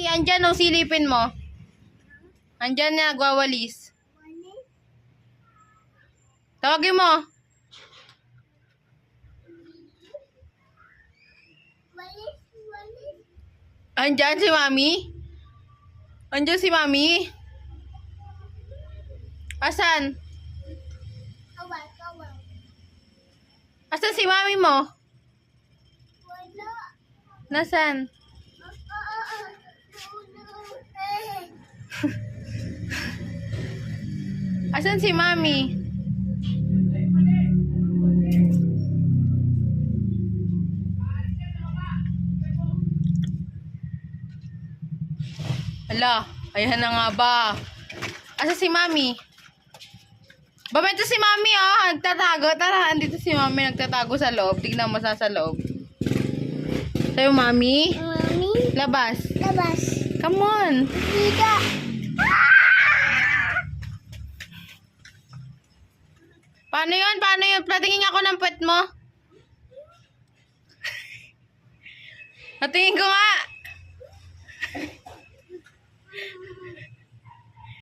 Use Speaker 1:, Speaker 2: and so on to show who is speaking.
Speaker 1: Andyan, oh, silipin mo. Andyan na, nagwawalis. Tawagin mo. Andyan si Mami? Andyan si Mami? Asan? Asan si Mami mo? Nasaan? Asan si Mami? Ala, ayan na nga ba? Asan si Mami? Ba, ito si Mami, oh. Nagtatago. Tara, andito si Mami. Nagtatago sa loob. Tignan mo sa loob. Tayo, Mami.
Speaker 2: Mami?
Speaker 1: Labas.
Speaker 2: Labas.
Speaker 1: Come on.
Speaker 2: Dito.
Speaker 1: Paano yun? Paano yun? Patingin ako ng puwet mo. Patingin ko nga.